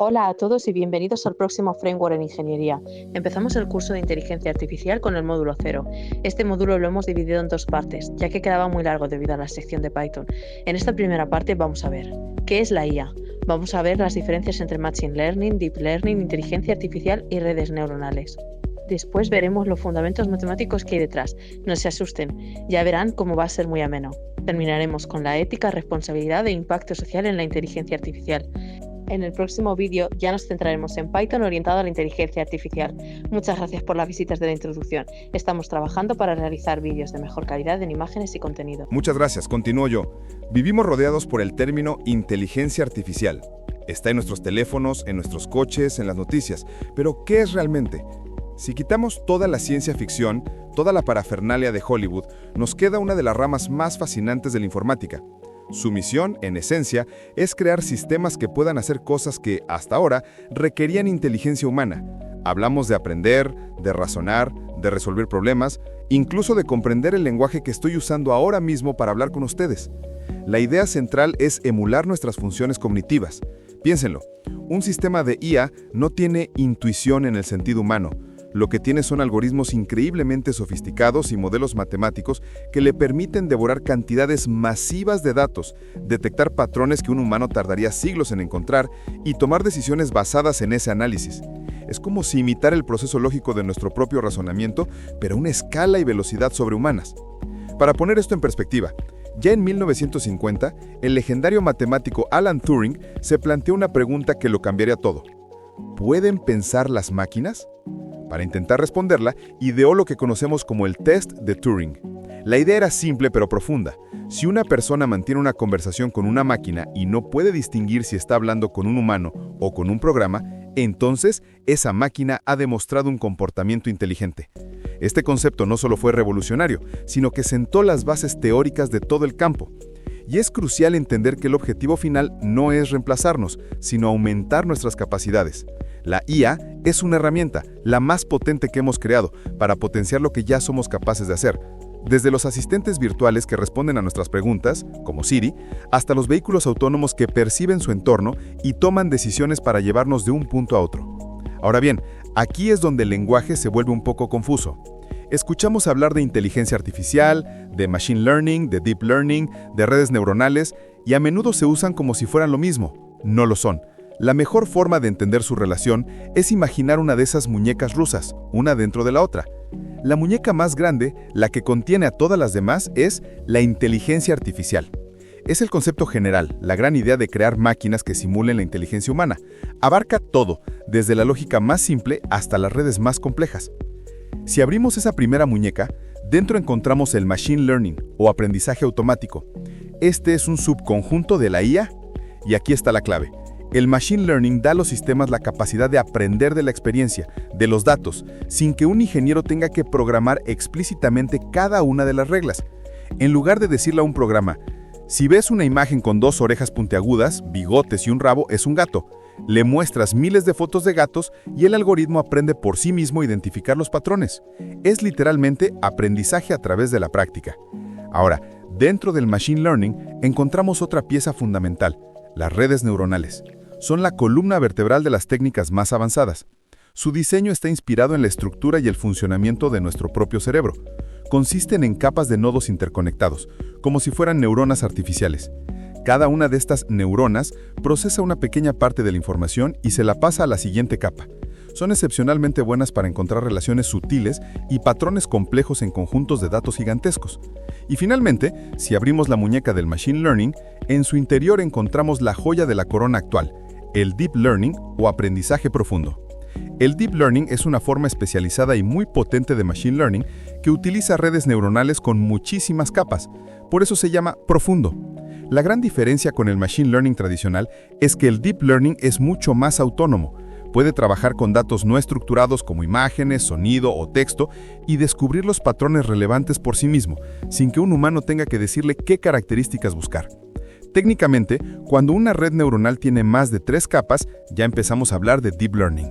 Hola a todos y bienvenidos al próximo Framework en Ingeniería. Empezamos el curso de Inteligencia Artificial con el módulo 0. Este módulo lo hemos dividido en dos partes, ya que quedaba muy largo debido a la sección de Python. En esta primera parte vamos a ver ¿qué es la IA? Vamos a ver las diferencias entre Machine Learning, Deep Learning, Inteligencia Artificial y redes neuronales. Después veremos los fundamentos matemáticos que hay detrás. No se asusten, ya verán cómo va a ser muy ameno. Terminaremos con la ética, responsabilidad e impacto social en la inteligencia artificial. En el próximo vídeo ya nos centraremos en Python orientado a la inteligencia artificial. Muchas gracias por las visitas de la introducción. Estamos trabajando para realizar vídeos de mejor calidad en imágenes y contenido. Muchas gracias, continúo yo. Vivimos rodeados por el término inteligencia artificial. Está en nuestros teléfonos, en nuestros coches, en las noticias. Pero, ¿qué es realmente? Si quitamos toda la ciencia ficción, toda la parafernalia de Hollywood, nos queda una de las ramas más fascinantes de la informática. Su misión, en esencia, es crear sistemas que puedan hacer cosas que, hasta ahora, requerían inteligencia humana. Hablamos de aprender, de razonar, de resolver problemas, incluso de comprender el lenguaje que estoy usando ahora mismo para hablar con ustedes. La idea central es emular nuestras funciones cognitivas. Piénsenlo, un sistema de IA no tiene intuición en el sentido humano. Lo que tiene son algoritmos increíblemente sofisticados y modelos matemáticos que le permiten devorar cantidades masivas de datos, detectar patrones que un humano tardaría siglos en encontrar y tomar decisiones basadas en ese análisis. Es como si imitar el proceso lógico de nuestro propio razonamiento, pero a una escala y velocidad sobrehumanas. Para poner esto en perspectiva, ya en 1950, el legendario matemático Alan Turing se planteó una pregunta que lo cambiaría todo. ¿Pueden pensar las máquinas? Para intentar responderla, ideó lo que conocemos como el test de Turing. La idea era simple pero profunda. Si una persona mantiene una conversación con una máquina y no puede distinguir si está hablando con un humano o con un programa, entonces esa máquina ha demostrado un comportamiento inteligente. Este concepto no solo fue revolucionario, sino que sentó las bases teóricas de todo el campo. Y es crucial entender que el objetivo final no es reemplazarnos, sino aumentar nuestras capacidades. La IA es una herramienta, la más potente que hemos creado, para potenciar lo que ya somos capaces de hacer. Desde los asistentes virtuales que responden a nuestras preguntas, como Siri, hasta los vehículos autónomos que perciben su entorno y toman decisiones para llevarnos de un punto a otro. Ahora bien, aquí es donde el lenguaje se vuelve un poco confuso. Escuchamos hablar de inteligencia artificial, de machine learning, de deep learning, de redes neuronales, y a menudo se usan como si fueran lo mismo. No lo son. La mejor forma de entender su relación es imaginar una de esas muñecas rusas, una dentro de la otra. La muñeca más grande, la que contiene a todas las demás, es la inteligencia artificial. Es el concepto general, la gran idea de crear máquinas que simulen la inteligencia humana. Abarca todo, desde la lógica más simple hasta las redes más complejas. Si abrimos esa primera muñeca, dentro encontramos el Machine Learning, o aprendizaje automático. Este es un subconjunto de la IA, y aquí está la clave. El Machine Learning da a los sistemas la capacidad de aprender de la experiencia, de los datos, sin que un ingeniero tenga que programar explícitamente cada una de las reglas. En lugar de decirle a un programa, si ves una imagen con dos orejas puntiagudas, bigotes y un rabo, es un gato. Le muestras miles de fotos de gatos y el algoritmo aprende por sí mismo a identificar los patrones. Es literalmente aprendizaje a través de la práctica. Ahora, dentro del Machine Learning encontramos otra pieza fundamental, las redes neuronales. Son la columna vertebral de las técnicas más avanzadas. Su diseño está inspirado en la estructura y el funcionamiento de nuestro propio cerebro. Consisten en capas de nodos interconectados, como si fueran neuronas artificiales. Cada una de estas neuronas procesa una pequeña parte de la información y se la pasa a la siguiente capa. Son excepcionalmente buenas para encontrar relaciones sutiles y patrones complejos en conjuntos de datos gigantescos. Y finalmente, si abrimos la muñeca del Machine Learning, en su interior encontramos la joya de la corona actual, el Deep Learning o aprendizaje profundo. El Deep Learning es una forma especializada y muy potente de Machine Learning que utiliza redes neuronales con muchísimas capas, por eso se llama profundo. La gran diferencia con el Machine Learning tradicional es que el Deep Learning es mucho más autónomo. Puede trabajar con datos no estructurados como imágenes, sonido o texto y descubrir los patrones relevantes por sí mismo, sin que un humano tenga que decirle qué características buscar. Técnicamente, cuando una red neuronal tiene más de 3 capas, ya empezamos a hablar de Deep Learning.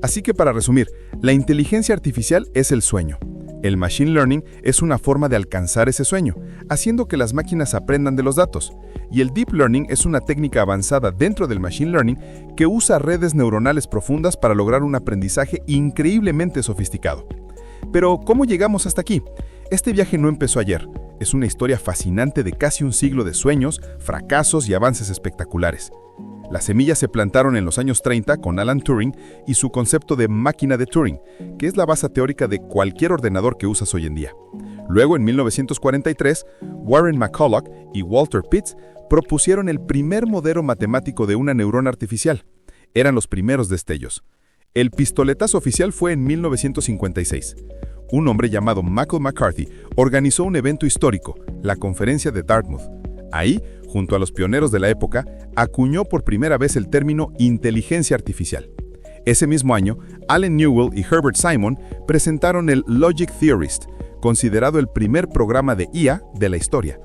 Así que para resumir, la inteligencia artificial es el sueño. El Machine Learning es una forma de alcanzar ese sueño, haciendo que las máquinas aprendan de los datos. Y el Deep Learning es una técnica avanzada dentro del Machine Learning que usa redes neuronales profundas para lograr un aprendizaje increíblemente sofisticado. Pero, ¿cómo llegamos hasta aquí? Este viaje no empezó ayer. Es una historia fascinante de casi un siglo de sueños, fracasos y avances espectaculares. Las semillas se plantaron en los años 30 con Alan Turing y su concepto de máquina de Turing, que es la base teórica de cualquier ordenador que usas hoy en día. Luego, en 1943, Warren McCulloch y Walter Pitts propusieron el primer modelo matemático de una neurona artificial. Eran los primeros destellos. El pistoletazo oficial fue en 1956. Un hombre llamado Michael McCarthy organizó un evento histórico, la Conferencia de Dartmouth. Ahí, junto a los pioneros de la época, acuñó por primera vez el término inteligencia artificial. Ese mismo año, Allen Newell y Herbert Simon presentaron el Logic Theorist, considerado el primer programa de IA de la historia.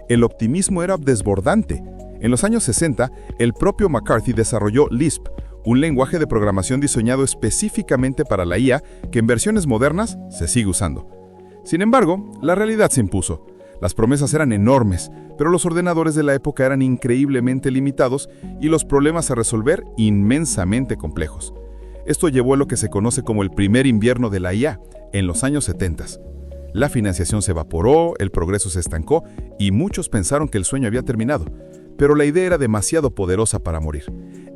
El optimismo era desbordante. En los años 60, el propio McCarthy desarrolló Lisp, un lenguaje de programación diseñado específicamente para la IA que en versiones modernas se sigue usando. Sin embargo, la realidad se impuso. Las promesas eran enormes, pero los ordenadores de la época eran increíblemente limitados y los problemas a resolver inmensamente complejos. Esto llevó a lo que se conoce como el primer invierno de la IA, en los años 70. La financiación se evaporó, el progreso se estancó y muchos pensaron que el sueño había terminado, pero la idea era demasiado poderosa para morir.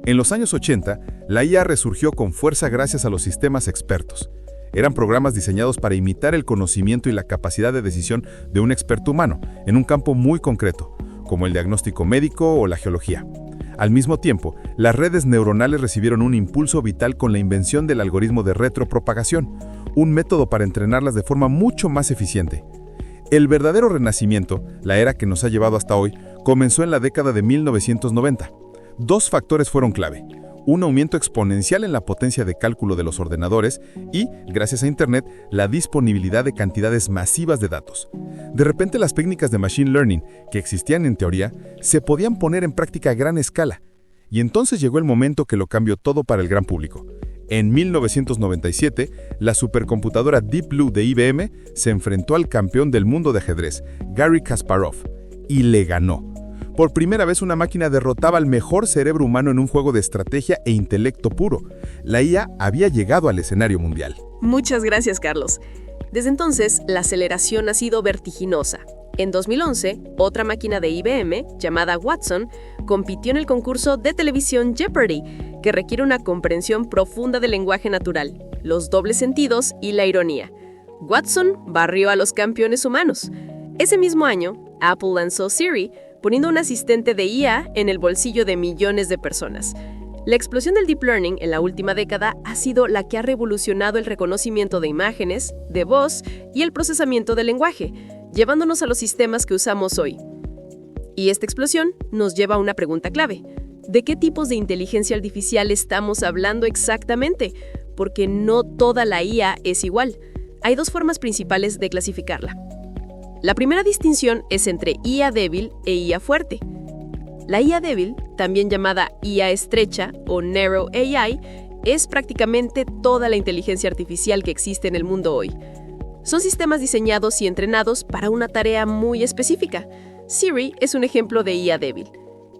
En los años 80, la IA resurgió con fuerza gracias a los sistemas expertos. Eran programas diseñados para imitar el conocimiento y la capacidad de decisión de un experto humano en un campo muy concreto, como el diagnóstico médico o la geología. Al mismo tiempo, las redes neuronales recibieron un impulso vital con la invención del algoritmo de retropropagación, un método para entrenarlas de forma mucho más eficiente. El verdadero renacimiento, la era que nos ha llevado hasta hoy, comenzó en la década de 1990. Dos factores fueron clave: un aumento exponencial en la potencia de cálculo de los ordenadores y, gracias a Internet, la disponibilidad de cantidades masivas de datos. De repente, las técnicas de Machine Learning, que existían en teoría, se podían poner en práctica a gran escala. Y entonces llegó el momento que lo cambió todo para el gran público. En 1997, la supercomputadora Deep Blue de IBM se enfrentó al campeón del mundo de ajedrez, Garry Kasparov, y le ganó. Por primera vez una máquina derrotaba al mejor cerebro humano en un juego de estrategia e intelecto puro. La IA había llegado al escenario mundial. Muchas gracias, Carlos. Desde entonces, la aceleración ha sido vertiginosa. En 2011, otra máquina de IBM, llamada Watson, compitió en el concurso de televisión Jeopardy, que requiere una comprensión profunda del lenguaje natural, los dobles sentidos y la ironía. Watson barrió a los campeones humanos. Ese mismo año, Apple lanzó Siri, poniendo un asistente de IA en el bolsillo de millones de personas. La explosión del Deep Learning en la última década ha sido la que ha revolucionado el reconocimiento de imágenes, de voz y el procesamiento del lenguaje, llevándonos a los sistemas que usamos hoy. Y esta explosión nos lleva a una pregunta clave: ¿de qué tipos de inteligencia artificial estamos hablando exactamente? Porque no toda la IA es igual. Hay dos formas principales de clasificarla. La primera distinción es entre IA débil e IA fuerte. La IA débil, también llamada IA estrecha o Narrow AI, es prácticamente toda la inteligencia artificial que existe en el mundo hoy. Son sistemas diseñados y entrenados para una tarea muy específica. Siri es un ejemplo de IA débil.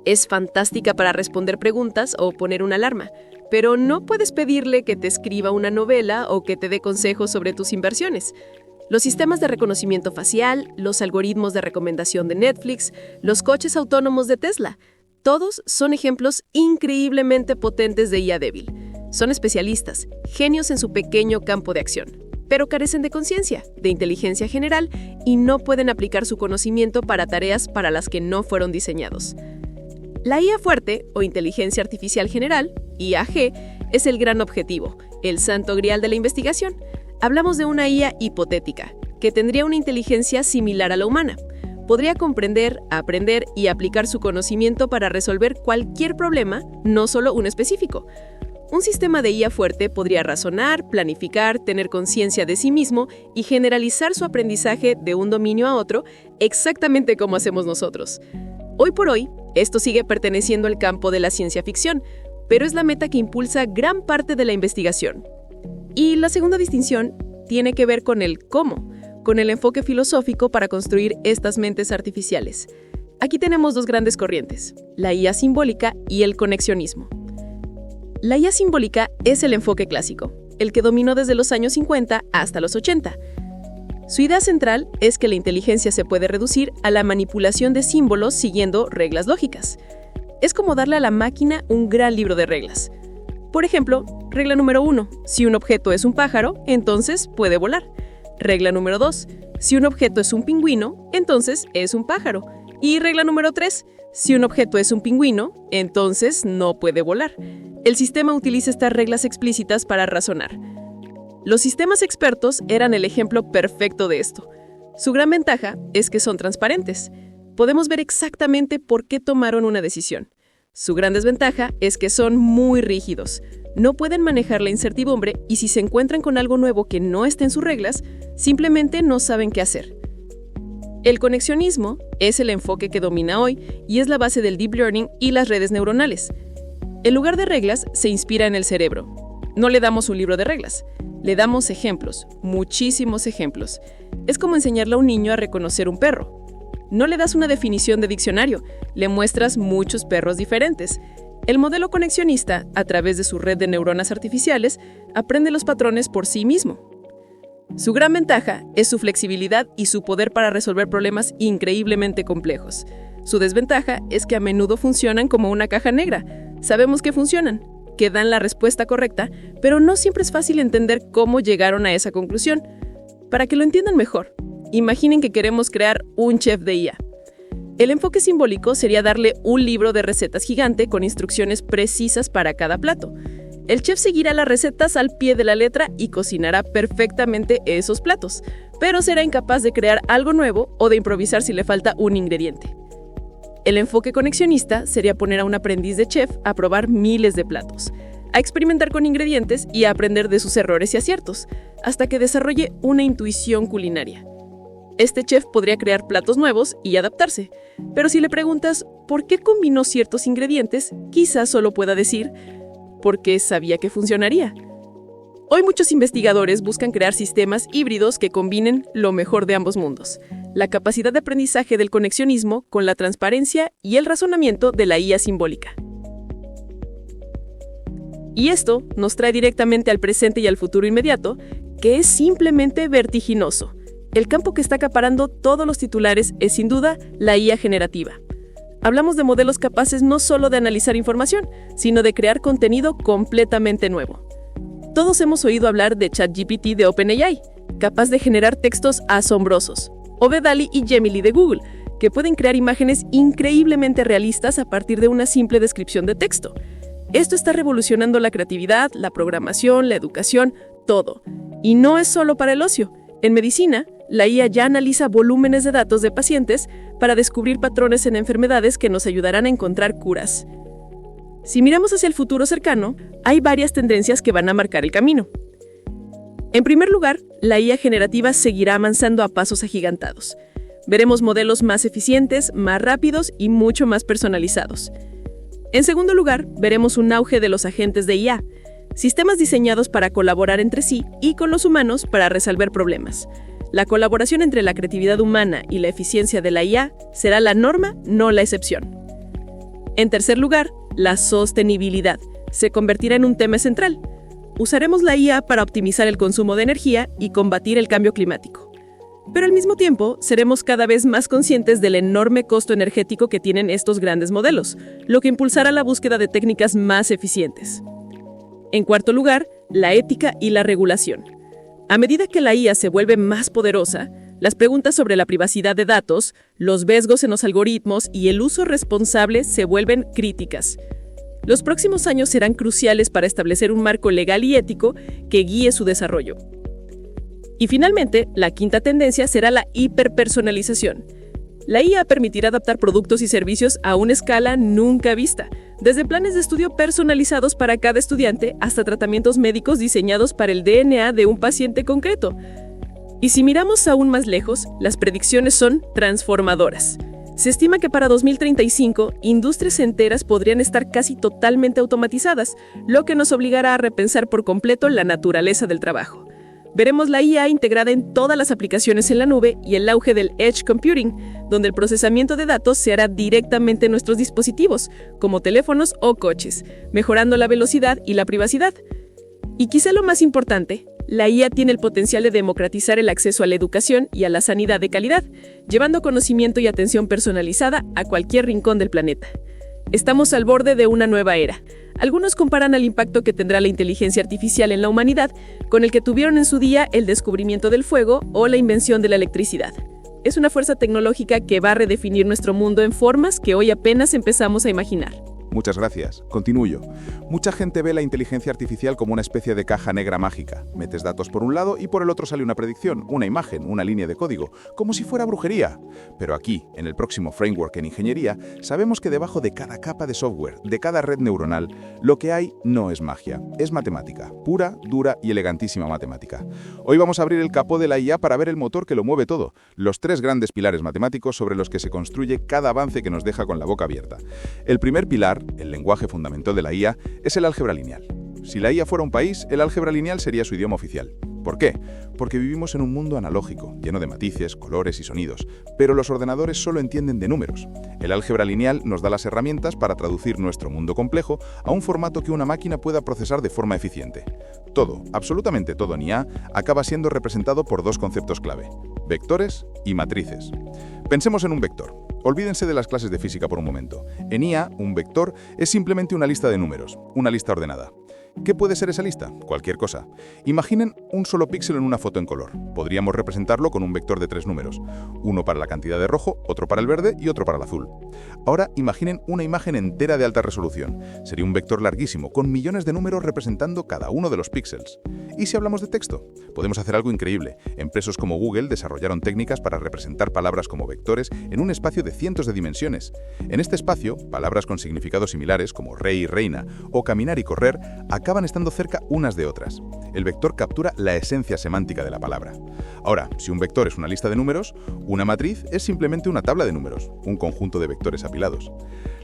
Es fantástica para responder preguntas o poner una alarma, pero no puedes pedirle que te escriba una novela o que te dé consejos sobre tus inversiones. Los sistemas de reconocimiento facial, los algoritmos de recomendación de Netflix, los coches autónomos de Tesla, todos son ejemplos increíblemente potentes de IA débil. Son especialistas, genios en su pequeño campo de acción, pero carecen de conciencia, de inteligencia general y no pueden aplicar su conocimiento para tareas para las que no fueron diseñados. La IA fuerte, o inteligencia artificial general, IAG, es el gran objetivo, el santo grial de la investigación. Hablamos de una IA hipotética, que tendría una inteligencia similar a la humana. Podría comprender, aprender y aplicar su conocimiento para resolver cualquier problema, no solo uno específico. Un sistema de IA fuerte podría razonar, planificar, tener conciencia de sí mismo y generalizar su aprendizaje de un dominio a otro, exactamente como hacemos nosotros. Hoy por hoy, esto sigue perteneciendo al campo de la ciencia ficción, pero es la meta que impulsa gran parte de la investigación. Y la segunda distinción tiene que ver con el cómo. con el enfoque filosófico para construir estas mentes artificiales. Aquí tenemos dos grandes corrientes, la IA simbólica y el conexionismo. La IA simbólica es el enfoque clásico, el que dominó desde los años 50 hasta los 80. Su idea central es que la inteligencia se puede reducir a la manipulación de símbolos siguiendo reglas lógicas. Es como darle a la máquina un gran libro de reglas. Por ejemplo, regla número 1, si un objeto es un pájaro, entonces puede volar. Regla número 2, si un objeto es un pingüino, entonces es un pájaro. Y regla número 3, si un objeto es un pingüino, entonces no puede volar. El sistema utiliza estas reglas explícitas para razonar. Los sistemas expertos eran el ejemplo perfecto de esto. Su gran ventaja es que son transparentes. Podemos ver exactamente por qué tomaron una decisión. Su gran desventaja es que son muy rígidos. No pueden manejar la incertidumbre y si se encuentran con algo nuevo que no está en sus reglas, simplemente no saben qué hacer. El conexionismo es el enfoque que domina hoy y es la base del deep learning y las redes neuronales. En lugar de reglas, se inspira en el cerebro. No le damos un libro de reglas, le damos ejemplos, muchísimos ejemplos. Es como enseñarle a un niño a reconocer un perro. No le das una definición de diccionario, le muestras muchos perros diferentes. El modelo conexionista, a través de su red de neuronas artificiales, aprende los patrones por sí mismo. Su gran ventaja es su flexibilidad y su poder para resolver problemas increíblemente complejos. Su desventaja es que a menudo funcionan como una caja negra. Sabemos que funcionan, que dan la respuesta correcta, pero no siempre es fácil entender cómo llegaron a esa conclusión. Para que lo entiendan mejor, imaginen que queremos crear un chef de IA. El enfoque simbólico sería darle un libro de recetas gigante con instrucciones precisas para cada plato. El chef seguirá las recetas al pie de la letra y cocinará perfectamente esos platos, pero será incapaz de crear algo nuevo o de improvisar si le falta un ingrediente. El enfoque conexionista sería poner a un aprendiz de chef a probar miles de platos, a experimentar con ingredientes y a aprender de sus errores y aciertos, hasta que desarrolle una intuición culinaria. Este chef podría crear platos nuevos y adaptarse, pero si le preguntas por qué combinó ciertos ingredientes, quizás solo pueda decir porque sabía que funcionaría. Hoy muchos investigadores buscan crear sistemas híbridos que combinen lo mejor de ambos mundos, la capacidad de aprendizaje del conexionismo con la transparencia y el razonamiento de la IA simbólica. Y esto nos trae directamente al presente y al futuro inmediato, que es simplemente vertiginoso. El campo que está acaparando todos los titulares es sin duda la IA generativa. Hablamos de modelos capaces no solo de analizar información, sino de crear contenido completamente nuevo. Todos hemos oído hablar de ChatGPT de OpenAI, capaz de generar textos asombrosos, o de DALL-E y Gemini de Google, que pueden crear imágenes increíblemente realistas a partir de una simple descripción de texto. Esto está revolucionando la creatividad, la programación, la educación, todo. Y no es solo para el ocio. En medicina, la IA ya analiza volúmenes de datos de pacientes para descubrir patrones en enfermedades que nos ayudarán a encontrar curas. Si miramos hacia el futuro cercano, hay varias tendencias que van a marcar el camino. En primer lugar, la IA generativa seguirá avanzando a pasos agigantados. Veremos modelos más eficientes, más rápidos y mucho más personalizados. En segundo lugar, veremos un auge de los agentes de IA, sistemas diseñados para colaborar entre sí y con los humanos para resolver problemas. La colaboración entre la creatividad humana y la eficiencia de la IA será la norma, no la excepción. En tercer lugar, la sostenibilidad se convertirá en un tema central. Usaremos la IA para optimizar el consumo de energía y combatir el cambio climático. Pero al mismo tiempo, seremos cada vez más conscientes del enorme costo energético que tienen estos grandes modelos, lo que impulsará la búsqueda de técnicas más eficientes. En cuarto lugar, la ética y la regulación. A medida que la IA se vuelve más poderosa, las preguntas sobre la privacidad de datos, los sesgos en los algoritmos y el uso responsable se vuelven críticas. Los próximos años serán cruciales para establecer un marco legal y ético que guíe su desarrollo. Y finalmente, la quinta tendencia será la hiperpersonalización. La IA permitirá adaptar productos y servicios a una escala nunca vista, desde planes de estudio personalizados para cada estudiante hasta tratamientos médicos diseñados para el DNA de un paciente concreto. Y si miramos aún más lejos, las predicciones son transformadoras. Se estima que para 2035, industrias enteras podrían estar casi totalmente automatizadas, lo que nos obligará a repensar por completo la naturaleza del trabajo. Veremos la IA integrada en todas las aplicaciones en la nube y el auge del Edge Computing, donde el procesamiento de datos se hará directamente en nuestros dispositivos, como teléfonos o coches, mejorando la velocidad y la privacidad. Y quizá lo más importante, la IA tiene el potencial de democratizar el acceso a la educación y a la sanidad de calidad, llevando conocimiento y atención personalizada a cualquier rincón del planeta. Estamos al borde de una nueva era. Algunos comparan al impacto que tendrá la inteligencia artificial en la humanidad con el que tuvieron en su día el descubrimiento del fuego o la invención de la electricidad. Es una fuerza tecnológica que va a redefinir nuestro mundo en formas que hoy apenas empezamos a imaginar. Muchas gracias. Continúo. Mucha gente ve la inteligencia artificial como una especie de caja negra mágica. Metes datos por un lado y por el otro sale una predicción, una imagen, una línea de código, como si fuera brujería. Pero aquí, en el próximo framework en ingeniería, sabemos que debajo de cada capa de software, de cada red neuronal, lo que hay no es magia, es matemática, pura, dura y elegantísima matemática. Hoy vamos a abrir el capó de la IA para ver el motor que lo mueve todo, los tres grandes pilares matemáticos sobre los que se construye cada avance que nos deja con la boca abierta. El primer pilar, el lenguaje fundamental de la IA, es el álgebra lineal. Si la IA fuera un país, el álgebra lineal sería su idioma oficial. ¿Por qué? Porque vivimos en un mundo analógico, lleno de matices, colores y sonidos, pero los ordenadores solo entienden de números. El álgebra lineal nos da las herramientas para traducir nuestro mundo complejo a un formato que una máquina pueda procesar de forma eficiente. Todo, absolutamente todo en IA, acaba siendo representado por dos conceptos clave: vectores y matrices. Pensemos en un vector. Olvídense de las clases de física por un momento. En IA, un vector es simplemente una lista de números, una lista ordenada. ¿Qué puede ser esa lista? Cualquier cosa. Imaginen un solo píxel en una foto en color. Podríamos representarlo con un vector de 3 números. Uno para la cantidad de rojo, otro para el verde y otro para el azul. Ahora imaginen una imagen entera de alta resolución. Sería un vector larguísimo, con millones de números representando cada uno de los píxeles. ¿Y si hablamos de texto? Podemos hacer algo increíble. Empresas como Google desarrollaron técnicas para representar palabras como vectores en un espacio de cientos de dimensiones. En este espacio, palabras con significados similares como rey y reina o caminar y correr acaban estando cerca unas de otras. El vector captura la esencia semántica de la palabra. Ahora, si un vector es una lista de números, una matriz es simplemente una tabla de números, un conjunto de vectores apilados.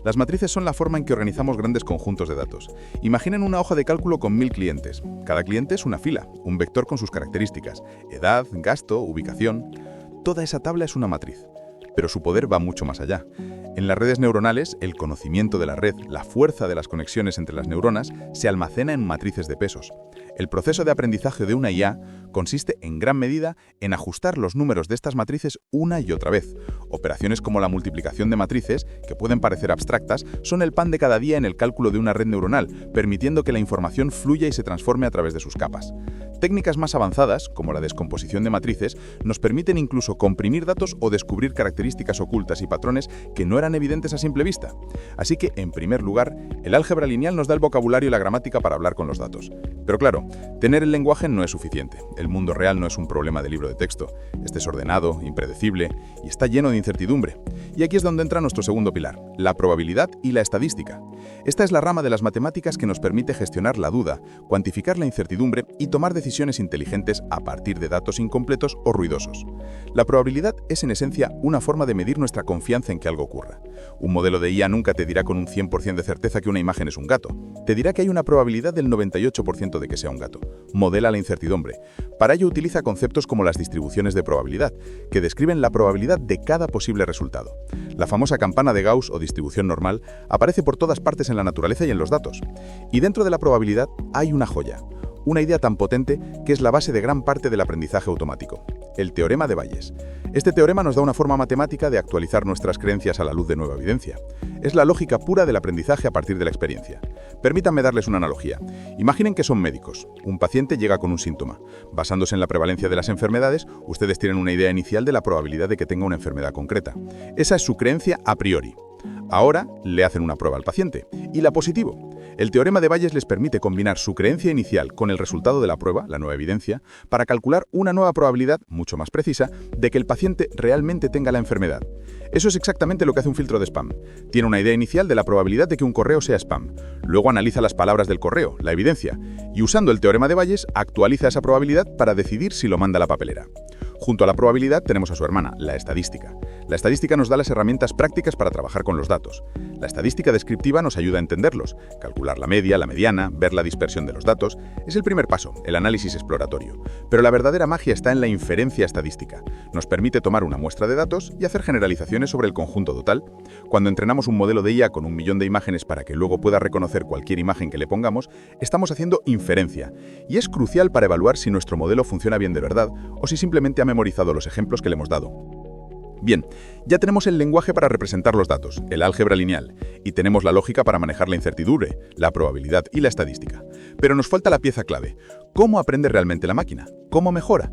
Las matrices son la forma en que organizamos grandes conjuntos de datos. Imaginen una hoja de cálculo con 1000 clientes. Cada cliente es una fila, un vector con sus características: edad, gasto, ubicación. Toda esa tabla es una matriz. Pero su poder va mucho más allá. En las redes neuronales, el conocimiento de la red, la fuerza de las conexiones entre las neuronas, se almacena en matrices de pesos. El proceso de aprendizaje de una IA consiste en gran medida en ajustar los números de estas matrices una y otra vez. Operaciones como la multiplicación de matrices, que pueden parecer abstractas, son el pan de cada día en el cálculo de una red neuronal, permitiendo que la información fluya y se transforme a través de sus capas. Técnicas más avanzadas, como la descomposición de matrices, nos permiten incluso comprimir datos o descubrir características ocultas y patrones que no eran evidentes a simple vista. Así que, en primer lugar, el álgebra lineal nos da el vocabulario y la gramática para hablar con los datos. Pero claro, tener el lenguaje no es suficiente. El mundo real no es un problema de libro de texto. Este es ordenado, impredecible y está lleno de incertidumbre. Y aquí es donde entra nuestro segundo pilar, la probabilidad y la estadística. Esta es la rama de las matemáticas que nos permite gestionar la duda, cuantificar la incertidumbre y tomar decisiones inteligentes a partir de datos incompletos o ruidosos. La probabilidad es en esencia una forma de medir nuestra confianza en que algo ocurra. Un modelo de IA nunca te dirá con un 100% de certeza que una imagen es un gato. Te dirá que hay una probabilidad del 98% de que sea un gato. Modela la incertidumbre. Para ello utiliza conceptos como las distribuciones de probabilidad, que describen la probabilidad de cada posible resultado. La famosa campana de Gauss o distribución normal aparece por todas partes en la naturaleza y en los datos. Y dentro de la probabilidad hay una joya. Una idea tan potente que es la base de gran parte del aprendizaje automático: el teorema de Bayes. Este teorema nos da una forma matemática de actualizar nuestras creencias a la luz de nueva evidencia. Es la lógica pura del aprendizaje a partir de la experiencia. Permítanme darles una analogía. Imaginen que son médicos. Un paciente llega con un síntoma. Basándose en la prevalencia de las enfermedades, ustedes tienen una idea inicial de la probabilidad de que tenga una enfermedad concreta. Esa es su creencia a priori. Ahora le hacen una prueba al paciente y la positivo. El teorema de Bayes les permite combinar su creencia inicial con el resultado de la prueba, la nueva evidencia, para calcular una nueva probabilidad, mucho más precisa, de que el paciente realmente tenga la enfermedad. Eso es exactamente lo que hace un filtro de spam. Tiene una idea inicial de la probabilidad de que un correo sea spam. Luego analiza las palabras del correo, la evidencia, y usando el teorema de Bayes actualiza esa probabilidad para decidir si lo manda a la papelera. Junto a la probabilidad tenemos a su hermana, la estadística. La estadística nos da las herramientas prácticas para trabajar con los datos. La estadística descriptiva nos ayuda a entenderlos, calcular la media, la mediana, ver la dispersión de los datos. Es el primer paso, el análisis exploratorio. Pero la verdadera magia está en la inferencia estadística. Nos permite tomar una muestra de datos y hacer generalizaciones sobre el conjunto total. Cuando entrenamos un modelo de IA con 1 millón de imágenes para que luego pueda reconocer cualquier imagen que le pongamos, estamos haciendo inferencia. Y es crucial para evaluar si nuestro modelo funciona bien de verdad o si simplemente ha memorizado los ejemplos que le hemos dado. Bien, ya tenemos el lenguaje para representar los datos, el álgebra lineal, y tenemos la lógica para manejar la incertidumbre, la probabilidad y la estadística. Pero nos falta la pieza clave. ¿Cómo aprende realmente la máquina? ¿Cómo mejora?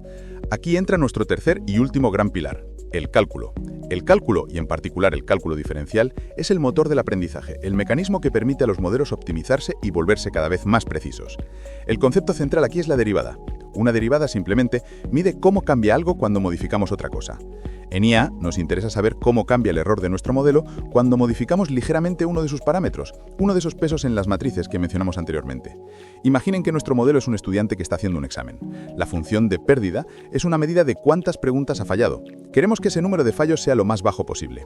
Aquí entra nuestro tercer y último gran pilar, el cálculo. El cálculo, y en particular el cálculo diferencial, es el motor del aprendizaje, el mecanismo que permite a los modelos optimizarse y volverse cada vez más precisos. El concepto central aquí es la derivada. Una derivada simplemente mide cómo cambia algo cuando modificamos otra cosa. En IA nos interesa saber cómo cambia el error de nuestro modelo cuando modificamos ligeramente uno de sus parámetros, uno de esos pesos en las matrices que mencionamos anteriormente. Imaginen que nuestro modelo es un estudiante que está haciendo un examen. La función de pérdida es una medida de cuántas preguntas ha fallado. Queremos que ese número de fallos sea lo más bajo posible.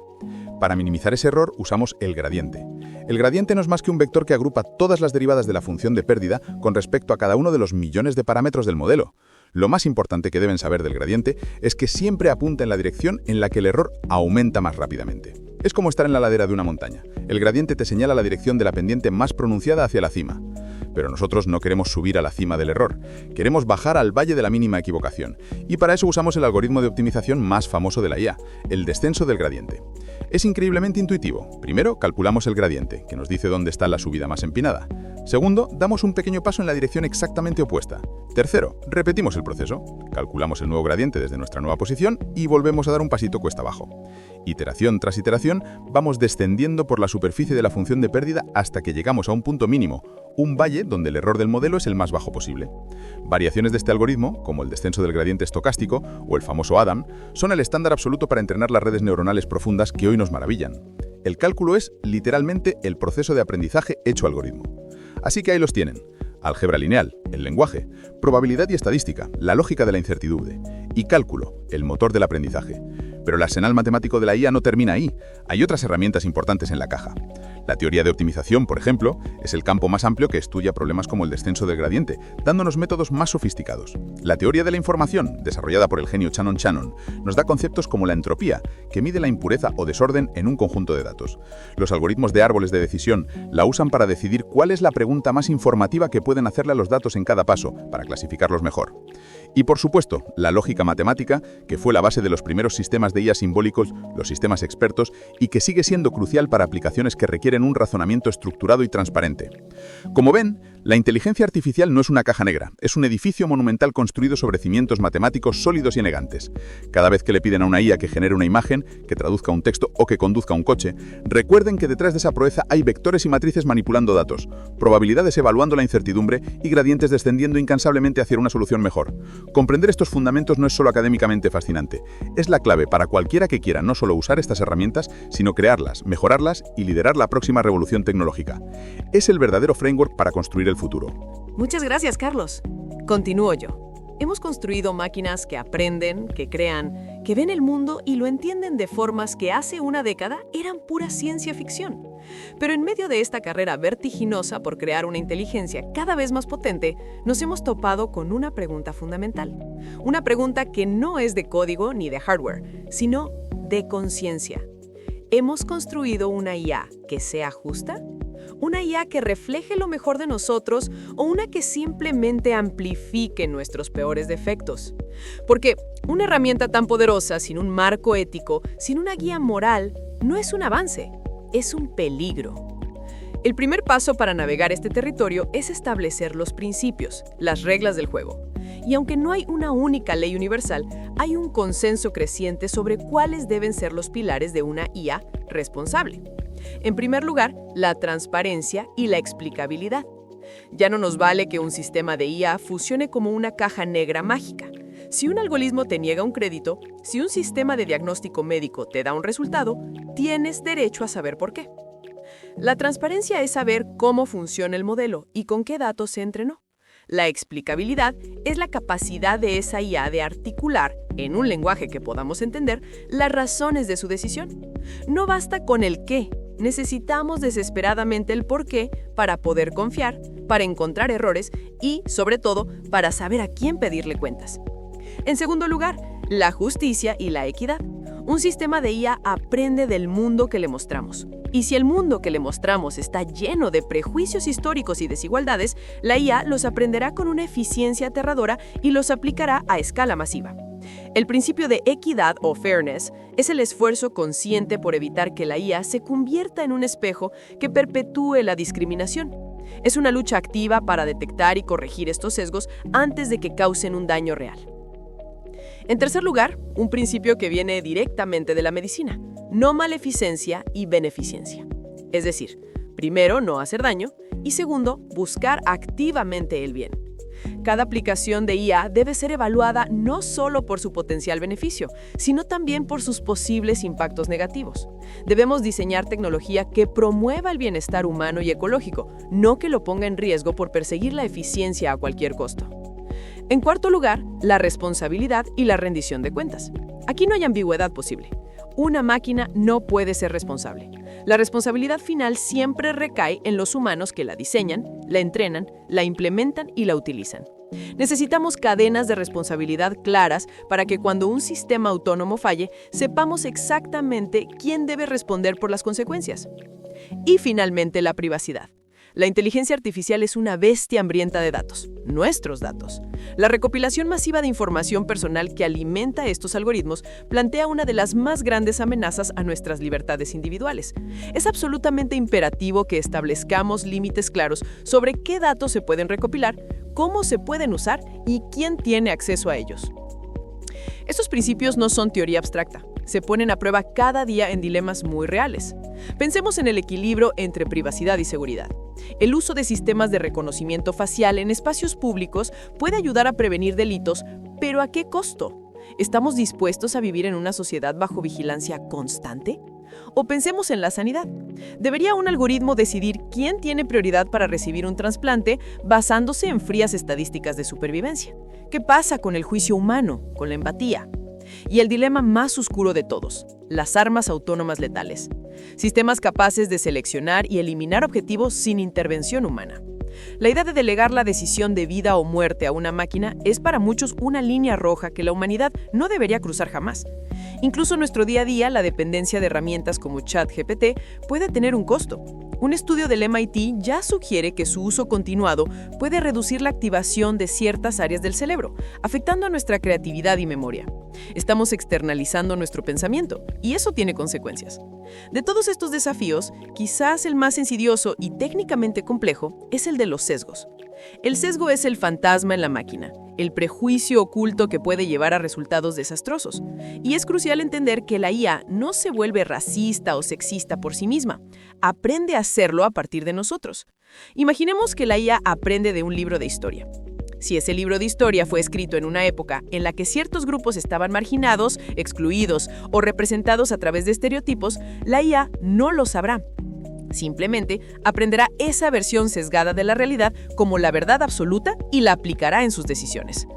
Para minimizar ese error usamos el gradiente. El gradiente no es más que un vector que agrupa todas las derivadas de la función de pérdida con respecto a cada uno de los millones de parámetros del modelo. Lo más importante que deben saber del gradiente es que siempre apunta en la dirección en la que el error aumenta más rápidamente. Es como estar en la ladera de una montaña. El gradiente te señala la dirección de la pendiente más pronunciada hacia la cima. Pero nosotros no queremos subir a la cima del error, queremos bajar al valle de la mínima equivocación. Y para eso usamos el algoritmo de optimización más famoso de la IA, el descenso del gradiente. Es increíblemente intuitivo. Primero, calculamos el gradiente, que nos dice dónde está la subida más empinada. Segundo, damos un pequeño paso en la dirección exactamente opuesta. Tercero, repetimos el proceso. Calculamos el nuevo gradiente desde nuestra nueva posición y volvemos a dar un pasito cuesta abajo. Iteración tras iteración, vamos descendiendo por la superficie de la función de pérdida hasta que llegamos a un punto mínimo, un valle donde el error del modelo es el más bajo posible. Variaciones de este algoritmo, como el descenso del gradiente estocástico o el famoso Adam, son el estándar absoluto para entrenar las redes neuronales profundas que hoy nos maravillan. El cálculo es, literalmente, el proceso de aprendizaje hecho algoritmo. Así que ahí los tienen. Álgebra lineal, el lenguaje, probabilidad y estadística, la lógica de la incertidumbre, y cálculo, el motor del aprendizaje. Pero el arsenal matemático de la IA no termina ahí. Hay otras herramientas importantes en la caja. La teoría de optimización, por ejemplo, es el campo más amplio que estudia problemas como el descenso del gradiente, dándonos métodos más sofisticados. La teoría de la información, desarrollada por el genio Shannon, nos da conceptos como la entropía, que mide la impureza o desorden en un conjunto de datos. Los algoritmos de árboles de decisión la usan para decidir cuál es la pregunta más informativa que pueden hacerle a los datos en cada paso, para clasificarlos mejor. Y por supuesto, la lógica matemática, que fue la base de los primeros sistemas de IA simbólicos, los sistemas expertos, y que sigue siendo crucial para aplicaciones que requieren un razonamiento estructurado y transparente. Como ven, la inteligencia artificial no es una caja negra, es un edificio monumental construido sobre cimientos matemáticos sólidos y elegantes. Cada vez que le piden a una IA que genere una imagen, que traduzca un texto o que conduzca un coche, recuerden que detrás de esa proeza hay vectores y matrices manipulando datos, probabilidades evaluando la incertidumbre y gradientes descendiendo incansablemente hacia una solución mejor. Comprender estos fundamentos no es solo académicamente fascinante, es la clave para cualquiera que quiera no solo usar estas herramientas, sino crearlas, mejorarlas y liderar la próxima revolución tecnológica. Es el verdadero framework para construir el futuro. Muchas gracias, Carlos. Continúo yo. Hemos construido máquinas que aprenden, que crean, que ven el mundo y lo entienden de formas que hace una década eran pura ciencia ficción. Pero en medio de esta carrera vertiginosa por crear una inteligencia cada vez más potente, nos hemos topado con una pregunta fundamental. Una pregunta que no es de código ni de hardware, sino de conciencia. ¿Hemos construido una IA que sea justa? ¿Una IA que refleje lo mejor de nosotros o una que simplemente amplifique nuestros peores defectos? Porque una herramienta tan poderosa sin un marco ético, sin una guía moral, no es un avance, es un peligro. El primer paso para navegar este territorio es establecer los principios, las reglas del juego. Y aunque no hay una única ley universal, hay un consenso creciente sobre cuáles deben ser los pilares de una IA responsable. En primer lugar, la transparencia y la explicabilidad. Ya no nos vale que un sistema de IA funcione como una caja negra mágica. Si un algoritmo te niega un crédito, si un sistema de diagnóstico médico te da un resultado, tienes derecho a saber por qué. La transparencia es saber cómo funciona el modelo y con qué datos se entrenó. La explicabilidad es la capacidad de esa IA de articular, en un lenguaje que podamos entender, las razones de su decisión. No basta con el qué, necesitamos desesperadamente el por qué para poder confiar, para encontrar errores y, sobre todo, para saber a quién pedirle cuentas. En segundo lugar, la justicia y la equidad. Un sistema de IA aprende del mundo que le mostramos. Y si el mundo que le mostramos está lleno de prejuicios históricos y desigualdades, la IA los aprenderá con una eficiencia aterradora y los aplicará a escala masiva. El principio de equidad o fairness es el esfuerzo consciente por evitar que la IA se convierta en un espejo que perpetúe la discriminación. Es una lucha activa para detectar y corregir estos sesgos antes de que causen un daño real. En tercer lugar, un principio que viene directamente de la medicina: no maleficencia y beneficencia. Es decir, primero, no hacer daño y segundo, buscar activamente el bien. Cada aplicación de IA debe ser evaluada no solo por su potencial beneficio, sino también por sus posibles impactos negativos. Debemos diseñar tecnología que promueva el bienestar humano y ecológico, no que lo ponga en riesgo por perseguir la eficiencia a cualquier costo. En cuarto lugar, la responsabilidad y la rendición de cuentas. Aquí no hay ambigüedad posible. Una máquina no puede ser responsable. La responsabilidad final siempre recae en los humanos que la diseñan, la entrenan, la implementan y la utilizan. Necesitamos cadenas de responsabilidad claras para que cuando un sistema autónomo falle, sepamos exactamente quién debe responder por las consecuencias. Y finalmente, la privacidad. La inteligencia artificial es una bestia hambrienta de datos, nuestros datos. La recopilación masiva de información personal que alimenta estos algoritmos plantea una de las más grandes amenazas a nuestras libertades individuales. Es absolutamente imperativo que establezcamos límites claros sobre qué datos se pueden recopilar, cómo se pueden usar y quién tiene acceso a ellos. Estos principios no son teoría abstracta. Se ponen a prueba cada día en dilemas muy reales. Pensemos en el equilibrio entre privacidad y seguridad. El uso de sistemas de reconocimiento facial en espacios públicos puede ayudar a prevenir delitos, pero ¿a qué costo? ¿Estamos dispuestos a vivir en una sociedad bajo vigilancia constante? O pensemos en la sanidad. ¿Debería un algoritmo decidir quién tiene prioridad para recibir un trasplante basándose en frías estadísticas de supervivencia? ¿Qué pasa con el juicio humano, con la empatía? Y el dilema más oscuro de todos: las armas autónomas letales. Sistemas capaces de seleccionar y eliminar objetivos sin intervención humana. La idea de delegar la decisión de vida o muerte a una máquina es para muchos una línea roja que la humanidad no debería cruzar jamás. Incluso en nuestro día a día, la dependencia de herramientas como ChatGPT puede tener un costo. Un estudio del MIT ya sugiere que su uso continuado puede reducir la activación de ciertas áreas del cerebro, afectando a nuestra creatividad y memoria. Estamos externalizando nuestro pensamiento, y eso tiene consecuencias. De todos estos desafíos, quizás el más insidioso y técnicamente complejo es el de los sesgos. El sesgo es el fantasma en la máquina, el prejuicio oculto que puede llevar a resultados desastrosos. Y es crucial entender que la IA no se vuelve racista o sexista por sí misma, aprende a hacerlo a partir de nosotros. Imaginemos que la IA aprende de un libro de historia. Si ese libro de historia fue escrito en una época en la que ciertos grupos estaban marginados, excluidos o representados a través de estereotipos, la IA no lo sabrá. Simplemente aprenderá esa versión sesgada de la realidad como la verdad absoluta y la aplicará en sus decisiones.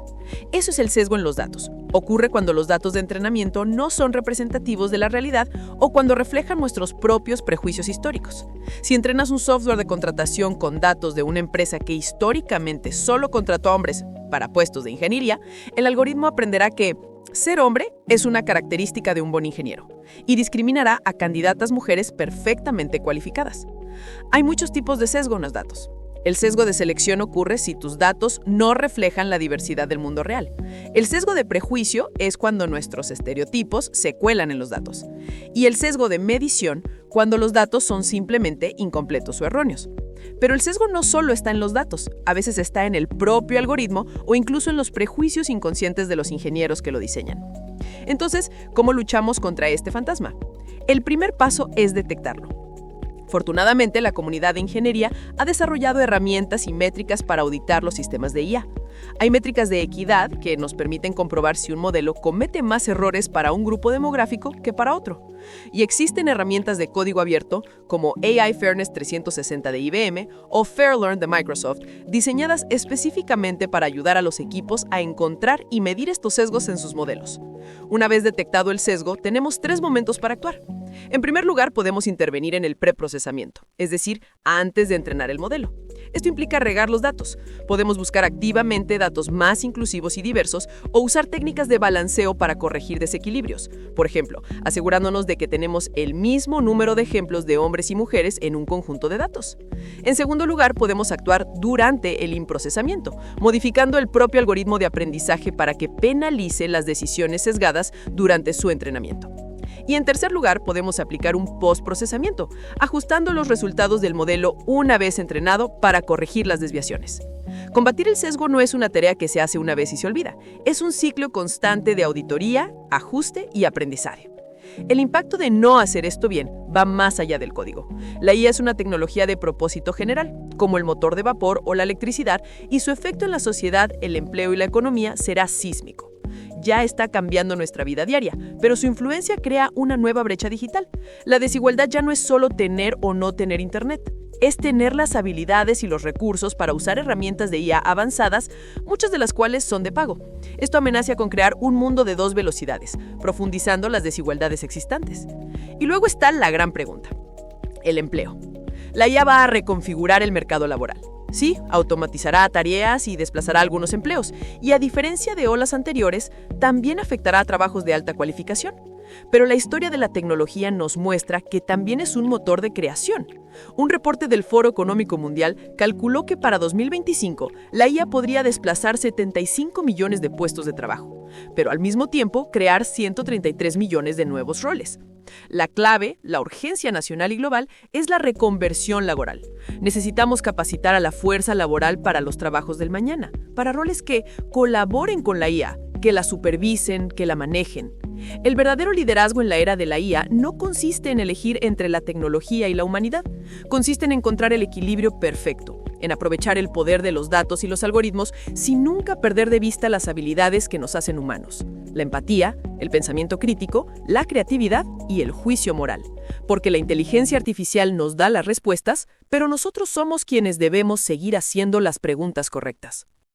Eso es el sesgo en los datos. Ocurre cuando los datos de entrenamiento no son representativos de la realidad o cuando reflejan nuestros propios prejuicios históricos. Si entrenas un software de contratación con datos de una empresa que históricamente solo contrató a hombres para puestos de ingeniería, el algoritmo aprenderá que ser hombre es una característica de un buen ingeniero y discriminará a candidatas mujeres perfectamente cualificadas. Hay muchos tipos de sesgo en los datos. El sesgo de selección ocurre si tus datos no reflejan la diversidad del mundo real. El sesgo de prejuicio es cuando nuestros estereotipos se cuelan en los datos. Y el sesgo de medición, cuando los datos son simplemente incompletos o erróneos. Pero el sesgo no solo está en los datos, a veces está en el propio algoritmo o incluso en los prejuicios inconscientes de los ingenieros que lo diseñan. Entonces, ¿cómo luchamos contra este fantasma? El primer paso es detectarlo. Afortunadamente, la comunidad de ingeniería ha desarrollado herramientas y métricas para auditar los sistemas de IA. Hay métricas de equidad que nos permiten comprobar si un modelo comete más errores para un grupo demográfico que para otro. Y existen herramientas de código abierto como AI Fairness 360 de IBM o FairLearn de Microsoft, diseñadas específicamente para ayudar a los equipos a encontrar y medir estos sesgos en sus modelos. Una vez detectado el sesgo, tenemos 3 momentos para actuar. En primer lugar, podemos intervenir en el preprocesamiento, es decir, antes de entrenar el modelo. Esto implica regar los datos. Podemos buscar activamente datos más inclusivos y diversos o usar técnicas de balanceo para corregir desequilibrios. Por ejemplo, asegurándonos de que tenemos el mismo número de ejemplos de hombres y mujeres en un conjunto de datos. En segundo lugar, podemos actuar durante el improcesamiento, modificando el propio algoritmo de aprendizaje para que penalice las decisiones sesgadas durante su entrenamiento. Y en tercer lugar, podemos aplicar un postprocesamiento, ajustando los resultados del modelo una vez entrenado para corregir las desviaciones. Combatir el sesgo no es una tarea que se hace una vez y se olvida. Es un ciclo constante de auditoría, ajuste y aprendizaje. El impacto de no hacer esto bien va más allá del código. La IA es una tecnología de propósito general, como el motor de vapor o la electricidad, y su efecto en la sociedad, el empleo y la economía será sísmico. Ya está cambiando nuestra vida diaria, pero su influencia crea una nueva brecha digital. La desigualdad ya no es solo tener o no tener Internet, es tener las habilidades y los recursos para usar herramientas de IA avanzadas, muchas de las cuales son de pago. Esto amenaza con crear un mundo de 2 velocidades, profundizando las desigualdades existentes. Y luego está la gran pregunta: el empleo. La IA va a reconfigurar el mercado laboral. Sí, automatizará tareas y desplazará algunos empleos, y a diferencia de olas anteriores, también afectará a trabajos de alta cualificación. Pero la historia de la tecnología nos muestra que también es un motor de creación. Un reporte del Foro Económico Mundial calculó que para 2025 la IA podría desplazar 75 millones de puestos de trabajo, pero al mismo tiempo crear 133 millones de nuevos roles. La clave, la urgencia nacional y global, es la reconversión laboral. Necesitamos capacitar a la fuerza laboral para los trabajos del mañana, para roles que colaboren con la IA, que la supervisen, que la manejen. El verdadero liderazgo en la era de la IA no consiste en elegir entre la tecnología y la humanidad. Consiste en encontrar el equilibrio perfecto, en aprovechar el poder de los datos y los algoritmos sin nunca perder de vista las habilidades que nos hacen humanos: la empatía, el pensamiento crítico, la creatividad y el juicio moral. Porque la inteligencia artificial nos da las respuestas, pero nosotros somos quienes debemos seguir haciendo las preguntas correctas.